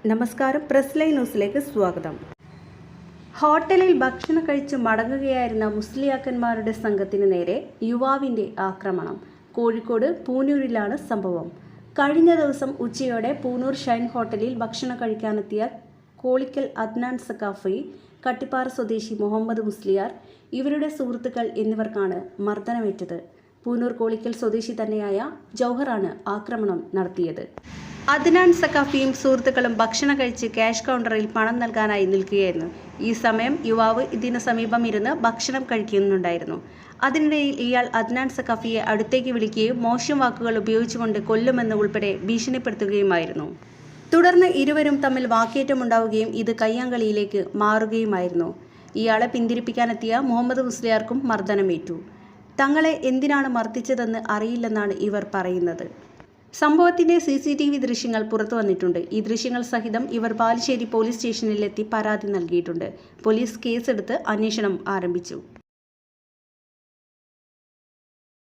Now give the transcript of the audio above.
നമസ്കാരം, press line ന്യൂസിലേക്ക് സ്വാഗതം. ഹോട്ടലിൽ ഭക്ഷണം കഴിച്ച് മടങ്ങുകയായിരുന്ന മുസ്ലിയാക്കന്മാരുടെ സംഘത്തിന് നേരെ യുവാവിൻ്റെ ആക്രമണം. കോഴിക്കോട് പൂനൂരിലാണ് സംഭവം. കഴിഞ്ഞ ദിവസം ഉച്ചയോടെ പൂനൂർ ഷൈൻ ഹോട്ടലിൽ ഭക്ഷണം കഴിക്കാനെത്തിയ കോളിക്കൽ അദ്നാൻ സഖാഫി, കട്ടിപ്പാറ സ്വദേശി മുഹമ്മദ് മുസ്ലിയാർ, ഇവരുടെ സുഹൃത്തുക്കൾ എന്നിവർക്കാണ് മർദ്ദനമേറ്റത്. പൂനൂർ കോളിക്കൽ സ്വദേശി തന്നെയായ ജൗഹറാണ് ആക്രമണം നടത്തിയത്. അദ്നാൻ സഖാഫിയും സുഹൃത്തുക്കളും ഭക്ഷണം കഴിച്ച് ക്യാഷ് കൗണ്ടറിൽ പണം നൽകാനായി നിൽക്കുകയായിരുന്നു. ഈ സമയം യുവാവ് ഇതിനു സമീപം ഇരുന്ന് ഭക്ഷണം കഴിക്കുന്നുണ്ടായിരുന്നു. അതിനിടയിൽ ഇയാൾ അദ്നാൻ സഖാഫിയെ അടുത്തേക്ക് വിളിക്കുകയും മോശം വാക്കുകൾ ഉപയോഗിച്ചുകൊണ്ട് കൊല്ലുമെന്ന് ഉൾപ്പെടെ ഭീഷണിപ്പെടുത്തുകയുമായിരുന്നു. തുടർന്ന് ഇരുവരും തമ്മിൽ വാക്കേറ്റമുണ്ടാവുകയും ഇത് കയ്യാങ്കളിയിലേക്ക് മാറുകയുമായിരുന്നു. ഇയാളെ പിന്തിരിപ്പിക്കാനെത്തിയ മുഹമ്മദ് മുസ്ലിയാർക്കും മർദ്ദനമേറ്റു. തങ്ങളെ എന്തിനാണ് മർദ്ദിച്ചതെന്ന് അറിയില്ലെന്നാണ് ഇവർ പറയുന്നത്. സംഭവത്തിന്റെ CCTV ദൃശ്യങ്ങൾ പുറത്തു വന്നിട്ടുണ്ട്. ഈ ദൃശ്യങ്ങൾ സഹിതം ഇവർ ബാലുശ്ശേരി പോലീസ് സ്റ്റേഷനിലെത്തി പരാതി നൽകിയിട്ടുണ്ട്. പോലീസ് കേസെടുത്ത് അന്വേഷണം ആരംഭിച്ചു.